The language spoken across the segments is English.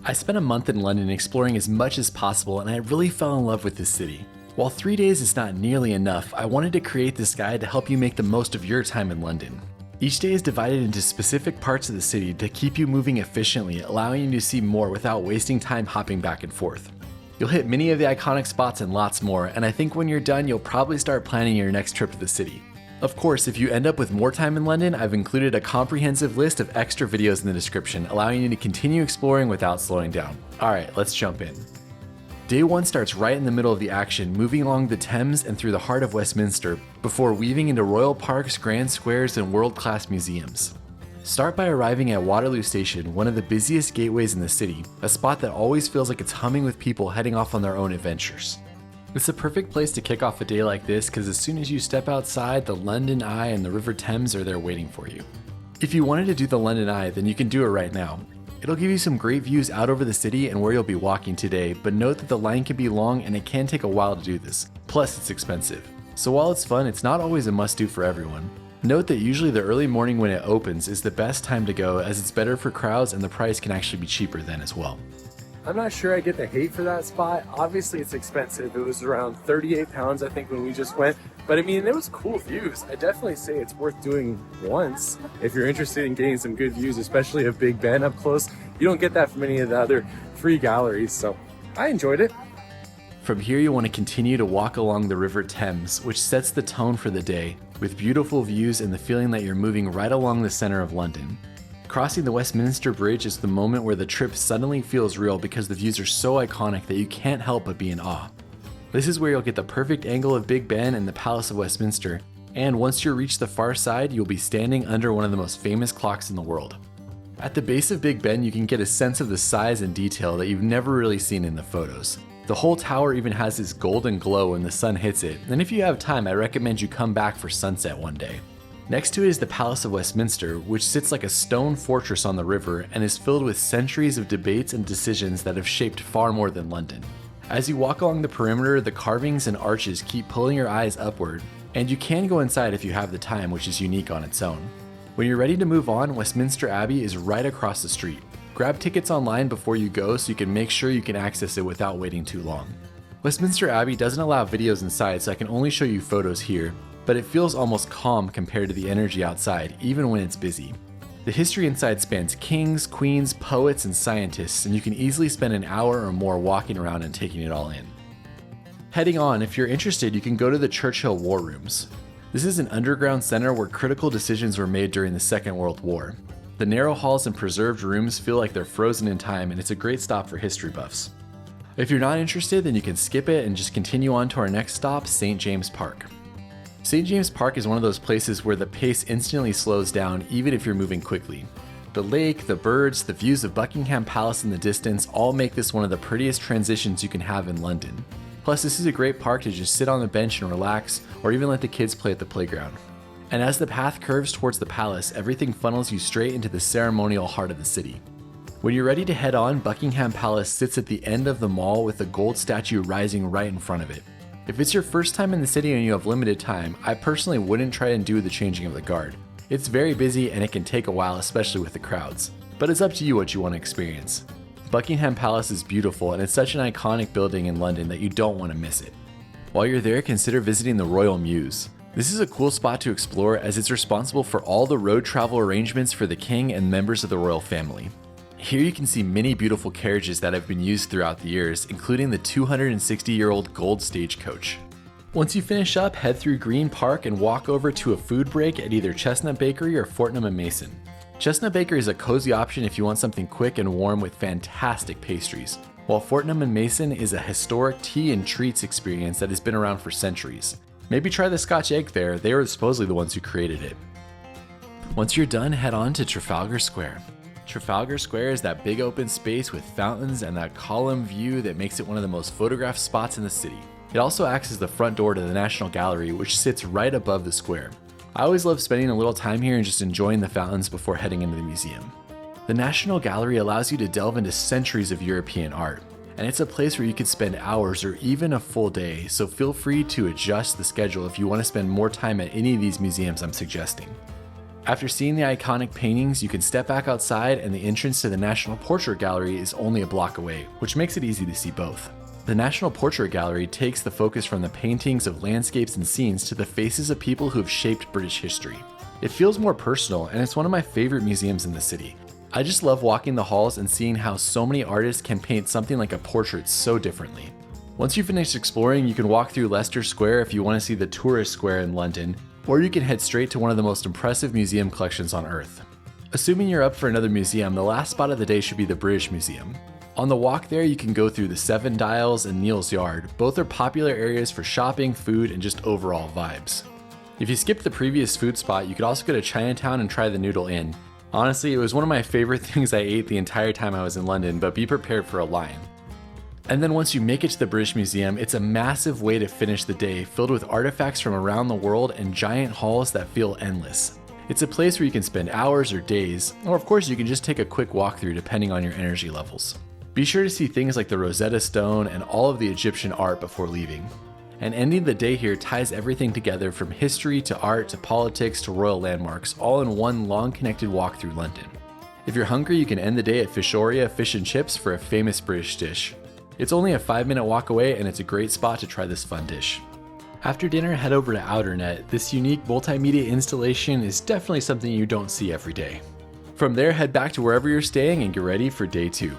I spent a month in London exploring as much as possible, and I really fell in love with this city. While 3 days is not nearly enough, I wanted to create this guide to help you make the most of your time in London. Each day is divided into specific parts of the city to keep you moving efficiently, allowing you to see more without wasting time hopping back and forth. You'll hit many of the iconic spots and lots more, and I think when you're done, you'll probably start planning your next trip to the city. Of course, if you end up with more time in London, I've included a comprehensive list of extra videos in the description, allowing you to continue exploring without slowing down. Alright, let's jump in. Day 1 starts right in the middle of the action, moving along the Thames and through the heart of Westminster, before weaving into royal parks, grand squares, and world-class museums. Start by arriving at Waterloo Station, one of the busiest gateways in the city, a spot that always feels like it's humming with people heading off on their own adventures. It's a perfect place to kick off a day like this because as soon as you step outside, the London Eye and the River Thames are there waiting for you. If you wanted to do the London Eye, then you can do it right now. It'll give you some great views out over the city and where you'll be walking today, but note that the line can be long and it can take a while to do this, plus it's expensive. So while it's fun, it's not always a must-do for everyone. Note that usually the early morning when it opens is the best time to go, as it's better for crowds and the price can actually be cheaper then as well. I'm not sure I get the hate for that spot. Obviously it's expensive. It was around 38 pounds I think when we just went, but I mean it was cool views. I definitely say it's worth doing once if you're interested in getting some good views, especially of Big Ben up close. You don't get that from any of the other free galleries, so I enjoyed it. From here you want to continue to walk along the River Thames, which sets the tone for the day, with beautiful views and the feeling that you're moving right along the center of London. Crossing the Westminster Bridge is the moment where the trip suddenly feels real because the views are so iconic that you can't help but be in awe. This is where you'll get the perfect angle of Big Ben and the Palace of Westminster, and once you reach the far side, you'll be standing under one of the most famous clocks in the world. At the base of Big Ben, you can get a sense of the size and detail that you've never really seen in the photos. The whole tower even has this golden glow when the sun hits it, and if you have time, I recommend you come back for sunset one day. Next to it is the Palace of Westminster, which sits like a stone fortress on the river and is filled with centuries of debates and decisions that have shaped far more than London. As you walk along the perimeter, the carvings and arches keep pulling your eyes upward, and you can go inside if you have the time, which is unique on its own. When you're ready to move on, Westminster Abbey is right across the street. Grab tickets online before you go so you can make sure you can access it without waiting too long. Westminster Abbey doesn't allow videos inside, so I can only show you photos here, but it feels almost calm compared to the energy outside, even when it's busy. The history inside spans kings, queens, poets, and scientists, and you can easily spend an hour or more walking around and taking it all in. Heading on, if you're interested, you can go to the Churchill War Rooms. This is an underground center where critical decisions were made during the Second World War. The narrow halls and preserved rooms feel like they're frozen in time, and it's a great stop for history buffs. If you're not interested, then you can skip it and just continue on to our next stop, St. James Park. St. James Park is one of those places where the pace instantly slows down even if you're moving quickly. The lake, the birds, the views of Buckingham Palace in the distance all make this one of the prettiest transitions you can have in London. Plus, this is a great park to just sit on the bench and relax, or even let the kids play at the playground. And as the path curves towards the palace, everything funnels you straight into the ceremonial heart of the city. When you're ready to head on, Buckingham Palace sits at the end of the mall with a gold statue rising right in front of it. If it's your first time in the city and you have limited time, I personally wouldn't try and do the changing of the guard. It's very busy and it can take a while, especially with the crowds. But it's up to you what you want to experience. Buckingham Palace is beautiful and it's such an iconic building in London that you don't want to miss it. While you're there, consider visiting the Royal Mews. This is a cool spot to explore as it's responsible for all the road travel arrangements for the king and members of the royal family. Here you can see many beautiful carriages that have been used throughout the years, including the 260-year-old gold stagecoach. Once you finish up, head through Green Park and walk over to a food break at either Chestnut Bakery or Fortnum & Mason. Chestnut Bakery is a cozy option if you want something quick and warm with fantastic pastries, while Fortnum & Mason is a historic tea and treats experience that has been around for centuries. Maybe try the Scotch egg there, they were supposedly the ones who created it. Once you're done, head on to Trafalgar Square. Trafalgar Square is that big open space with fountains and that column view that makes it one of the most photographed spots in the city. It also acts as the front door to the National Gallery, which sits right above the square. I always love spending a little time here and just enjoying the fountains before heading into the museum. The National Gallery allows you to delve into centuries of European art, and it's a place where you could spend hours or even a full day, so feel free to adjust the schedule if you want to spend more time at any of these museums I'm suggesting. After seeing the iconic paintings, you can step back outside and the entrance to the National Portrait Gallery is only a block away, which makes it easy to see both. The National Portrait Gallery takes the focus from the paintings of landscapes and scenes to the faces of people who have shaped British history. It feels more personal, and it's one of my favorite museums in the city. I just love walking the halls and seeing how so many artists can paint something like a portrait so differently. Once you finish exploring, you can walk through Leicester Square if you want to see the tourist square in London, or you can head straight to one of the most impressive museum collections on Earth. Assuming you're up for another museum, the last spot of the day should be the British Museum. On the walk there, you can go through the Seven Dials and Neal's Yard. Both are popular areas for shopping, food, and just overall vibes. If you skipped the previous food spot, you could also go to Chinatown and try the Noodle Inn. Honestly, it was one of my favorite things I ate the entire time I was in London, but be prepared for a line. And then once you make it to the British Museum, it's a massive way to finish the day, filled with artifacts from around the world and giant halls that feel endless. It's a place where you can spend hours or days, or of course you can just take a quick walkthrough depending on your energy levels. Be sure to see things like the Rosetta Stone and all of the Egyptian art before leaving. And ending the day here ties everything together from history to art to politics to royal landmarks, all in one long connected walk through London. If you're hungry, you can end the day at Fishoria Fish and Chips for a famous British dish. It's only a 5-minute walk away and it's a great spot to try this fun dish. After dinner, head over to Outernet. This unique multimedia installation is definitely something you don't see every day. From there, head back to wherever you're staying and get ready for day 2.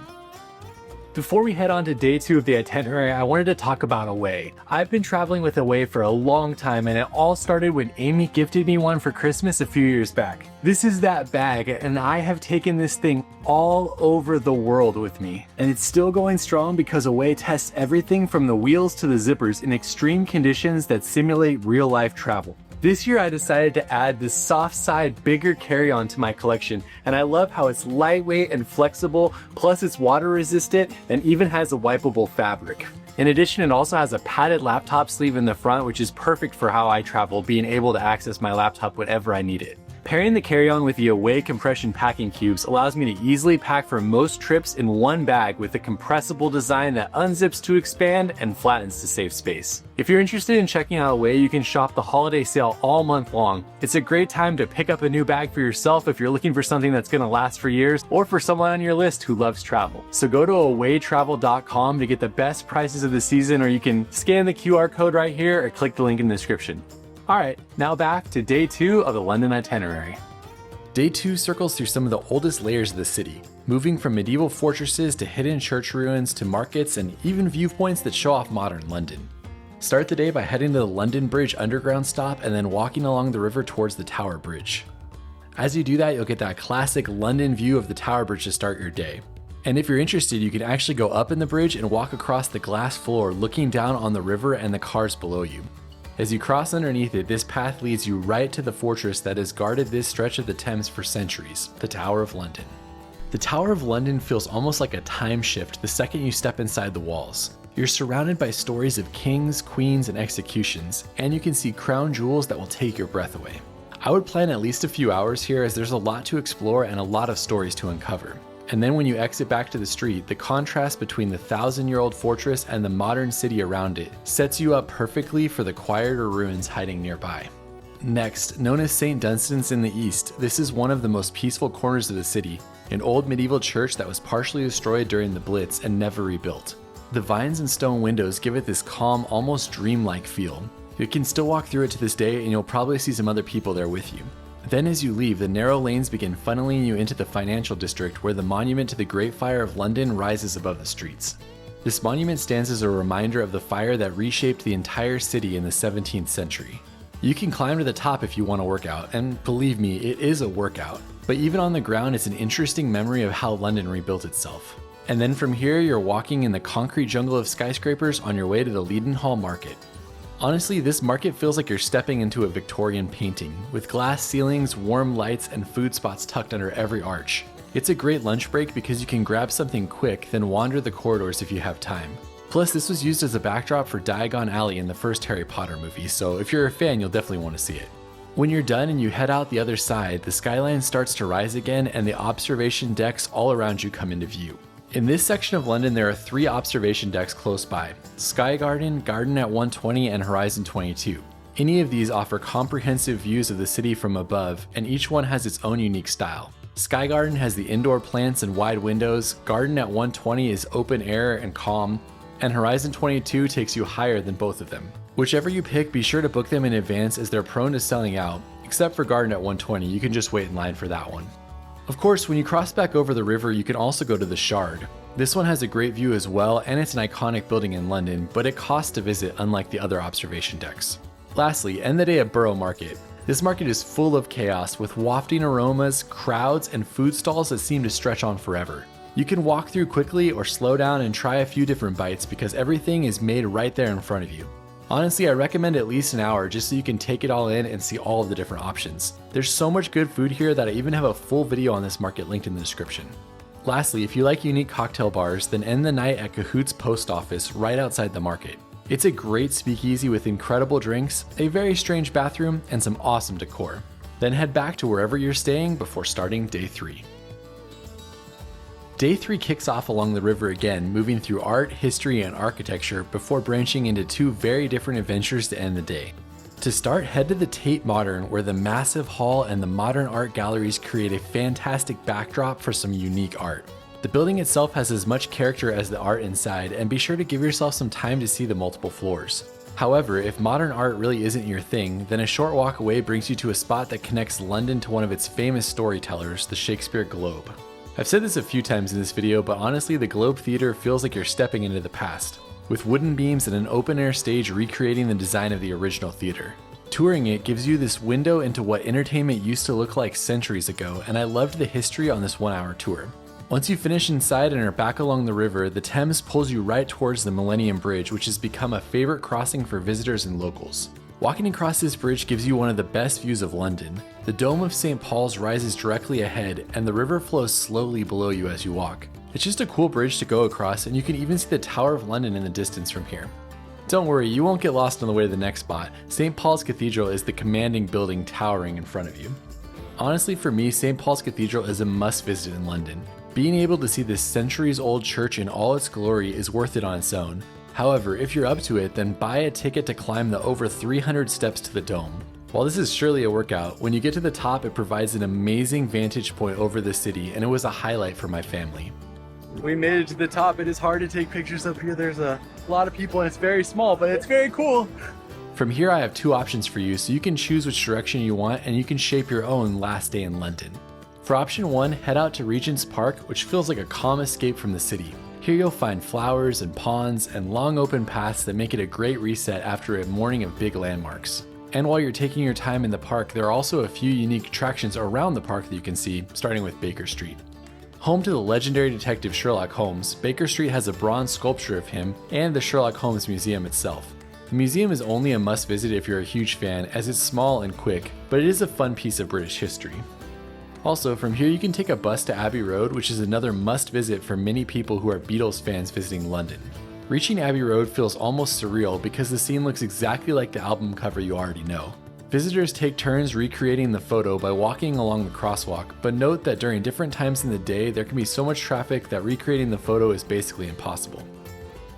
Before we head on to day 2 of the itinerary, I wanted to talk about Away. I've been traveling with Away for a long time, and it all started when Amy gifted me one for Christmas a few years back. This is that bag, and I have taken this thing all over the world with me. And it's still going strong because Away tests everything from the wheels to the zippers in extreme conditions that simulate real-life travel. This year I decided to add this soft side bigger carry-on to my collection, and I love how it's lightweight and flexible, plus it's water resistant and even has a wipeable fabric. In addition, it also has a padded laptop sleeve in the front, which is perfect for how I travel, being able to access my laptop whenever I need it. Pairing the carry-on with the Away compression packing cubes allows me to easily pack for most trips in one bag with a compressible design that unzips to expand and flattens to save space. If you're interested in checking out Away, you can shop the holiday sale all month long. It's a great time to pick up a new bag for yourself if you're looking for something that's going to last for years, or for someone on your list who loves travel. So go to awaytravel.com to get the best prices of the season, or you can scan the QR code right here or click the link in the description. Alright, now back to day 2 of the London itinerary. Day 2 circles through some of the oldest layers of the city, moving from medieval fortresses to hidden church ruins to markets and even viewpoints that show off modern London. Start the day by heading to the London Bridge Underground stop and then walking along the river towards the Tower Bridge. As you do that, you'll get that classic London view of the Tower Bridge to start your day. And if you're interested, you can actually go up in the bridge and walk across the glass floor looking down on the river and the cars below you. As you cross underneath it, this path leads you right to the fortress that has guarded this stretch of the Thames for centuries, the Tower of London. The Tower of London feels almost like a time shift the second you step inside the walls. You're surrounded by stories of kings, queens, and executions, and you can see crown jewels that will take your breath away. I would plan at least a few hours here as there's a lot to explore and a lot of stories to uncover. And then when you exit back to the street, the contrast between the 1,000-year-old fortress and the modern city around it sets you up perfectly for the quieter ruins hiding nearby. Next, known as St. Dunstan's in the east, this is one of the most peaceful corners of the city, an old medieval church that was partially destroyed during the Blitz and never rebuilt. The vines and stone windows give it this calm, almost dreamlike feel. You can still walk through it to this day, and you'll probably see some other people there with you. Then as you leave, the narrow lanes begin funneling you into the financial district where the monument to the Great Fire of London rises above the streets. This monument stands as a reminder of the fire that reshaped the entire city in the 17th century. You can climb to the top if you want to work out, and believe me, it is a workout. But even on the ground, it's an interesting memory of how London rebuilt itself. And then from here, you're walking in the concrete jungle of skyscrapers on your way to the Leadenhall Market. Honestly, this market feels like you're stepping into a Victorian painting, with glass ceilings, warm lights, and food spots tucked under every arch. It's a great lunch break because you can grab something quick, then wander the corridors if you have time. Plus, this was used as a backdrop for Diagon Alley in the first Harry Potter movie, so if you're a fan, you'll definitely want to see it. When you're done and you head out the other side, the skyline starts to rise again and the observation decks all around you come into view. In this section of London, there are 3 observation decks close by: Sky Garden, Garden at 120, and Horizon 22. Any of these offer comprehensive views of the city from above, and each one has its own unique style. Sky Garden has the indoor plants and wide windows, Garden at 120 is open air and calm, and Horizon 22 takes you higher than both of them. Whichever you pick, be sure to book them in advance as they're prone to selling out, except for Garden at 120, you can just wait in line for that one. Of course, when you cross back over the river, you can also go to the Shard. This one has a great view as well, and it's an iconic building in London, but it costs to visit unlike the other observation decks. Lastly, end the day at Borough Market. This market is full of chaos with wafting aromas, crowds, and food stalls that seem to stretch on forever. You can walk through quickly or slow down and try a few different bites because everything is made right there in front of you. Honestly, I recommend at least an hour just so you can take it all in and see all of the different options. There's so much good food here that I even have a full video on this market linked in the description. Lastly, if you like unique cocktail bars, then end the night at Cahoot's Post Office right outside the market. It's a great speakeasy with incredible drinks, a very strange bathroom, and some awesome decor. Then head back to wherever you're staying before starting day 3. Day 3 kicks off along the river again, moving through art, history, and architecture before branching into 2 very different adventures to end the day. To start, head to the Tate Modern, where the massive hall and the modern art galleries create a fantastic backdrop for some unique art. The building itself has as much character as the art inside, and be sure to give yourself some time to see the multiple floors. However, if modern art really isn't your thing, then a short walk away brings you to a spot that connects London to one of its famous storytellers, the Shakespeare Globe. I've said this a few times in this video, but honestly the Globe Theatre feels like you're stepping into the past, with wooden beams and an open-air stage recreating the design of the original theatre. Touring it gives you this window into what entertainment used to look like centuries ago, and I loved the history on this 1-hour tour. Once you finish inside and are back along the river, the Thames pulls you right towards the Millennium Bridge, which has become a favorite crossing for visitors and locals. Walking across this bridge gives you one of the best views of London. The Dome of St. Paul's rises directly ahead, and the river flows slowly below you as you walk. It's just a cool bridge to go across, and you can even see the Tower of London in the distance from here. Don't worry, you won't get lost on the way to the next spot. St. Paul's Cathedral is the commanding building towering in front of you. Honestly, for me, St. Paul's Cathedral is a must visit in London. Being able to see this centuries-old church in all its glory is worth it on its own. However, if you're up to it, then buy a ticket to climb the over 300 steps to the dome. While this is surely a workout, when you get to the top it provides an amazing vantage point over the city, and it was a highlight for my family. We made it to the top. It is hard to take pictures up here. There's a lot of people and it's very small, but it's very cool. From here I have 2 options for you, so you can choose which direction you want and you can shape your own last day in London. For option 1, head out to Regent's Park, which feels like a calm escape from the city. Here you'll find flowers and ponds and long open paths that make it a great reset after a morning of big landmarks. And while you're taking your time in the park, there are also a few unique attractions around the park that you can see, starting with Baker Street. Home to the legendary detective Sherlock Holmes, Baker Street has a bronze sculpture of him and the Sherlock Holmes Museum itself. The museum is only a must visit if you're a huge fan, as it's small and quick, but it is a fun piece of British history. Also, from here you can take a bus to Abbey Road, which is another must visit for many people who are Beatles fans visiting London. Reaching Abbey Road feels almost surreal because the scene looks exactly like the album cover you already know. Visitors take turns recreating the photo by walking along the crosswalk, but note that during different times in the day there can be so much traffic that recreating the photo is basically impossible.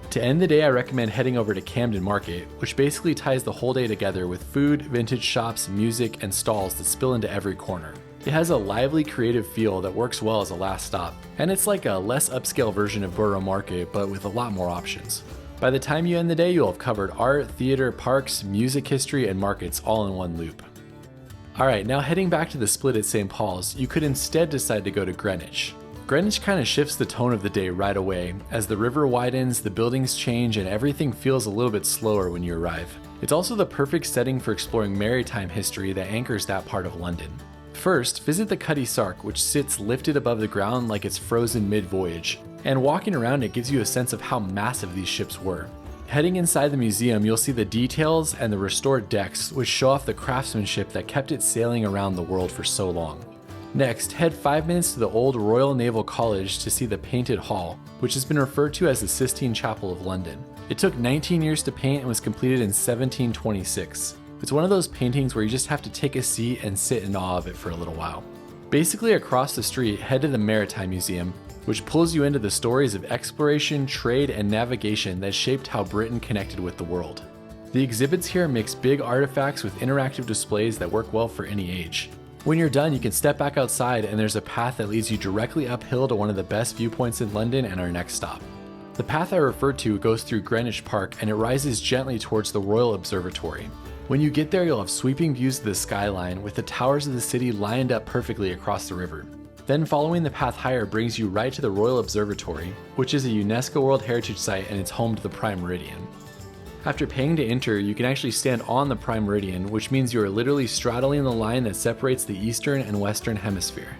To end the day, I recommend heading over to Camden Market, which basically ties the whole day together with food, vintage shops, music, and stalls that spill into every corner. It has a lively, creative feel that works well as a last stop, and it's like a less upscale version of Borough Market, but with a lot more options. By the time you end the day, you'll have covered art, theater, parks, music history, and markets all in one loop. Alright, now heading back to the split at St. Paul's, you could instead decide to go to Greenwich. Greenwich kind of shifts the tone of the day right away. As the river widens, the buildings change, and everything feels a little bit slower when you arrive. It's also the perfect setting for exploring maritime history that anchors that part of London. First, visit the Cutty Sark, which sits lifted above the ground like it's frozen mid-voyage, and walking around it gives you a sense of how massive these ships were. Heading inside the museum, you'll see the details and the restored decks, which show off the craftsmanship that kept it sailing around the world for so long. Next, head 5 minutes to the old Royal Naval College to see the Painted Hall, which has been referred to as the Sistine Chapel of London. It took 19 years to paint and was completed in 1726. It's one of those paintings where you just have to take a seat and sit in awe of it for a little while. Basically across the street, head to the Maritime Museum, which pulls you into the stories of exploration, trade, and navigation that shaped how Britain connected with the world. The exhibits here mix big artifacts with interactive displays that work well for any age. When you're done, you can step back outside and there's a path that leads you directly uphill to one of the best viewpoints in London and our next stop. The path I referred to goes through Greenwich Park and it rises gently towards the Royal Observatory. When you get there, you'll have sweeping views of the skyline with the towers of the city lined up perfectly across the river. Then following the path higher brings you right to the Royal Observatory, which is a UNESCO World Heritage Site and it's home to the Prime Meridian. After paying to enter, you can actually stand on the Prime Meridian, which means you are literally straddling the line that separates the Eastern and Western Hemisphere.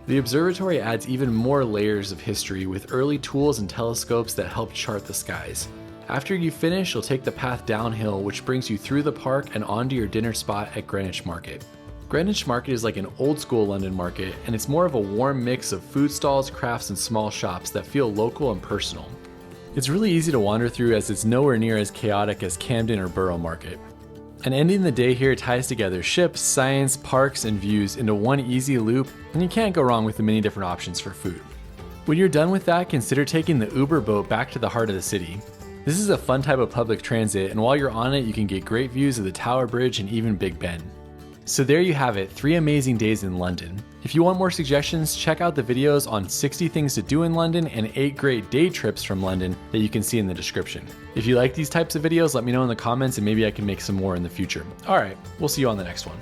The observatory adds even more layers of history with early tools and telescopes that help chart the skies. After you finish, you'll take the path downhill, which brings you through the park and onto your dinner spot at Greenwich Market. Greenwich Market is like an old school London market, and it's more of a warm mix of food stalls, crafts, and small shops that feel local and personal. It's really easy to wander through as it's nowhere near as chaotic as Camden or Borough Market. And ending the day here ties together ships, science, parks, and views into one easy loop, and you can't go wrong with the many different options for food. When you're done with that, consider taking the Uber boat back to the heart of the city. This is a fun type of public transit, and while you're on it, you can get great views of the Tower Bridge and even Big Ben. So there you have it, 3 amazing days in London. If you want more suggestions, check out the videos on 60 things to do in London and 8 great day trips from London that you can see in the description. If you like these types of videos, let me know in the comments and maybe I can make some more in the future. Alright, we'll see you on the next one.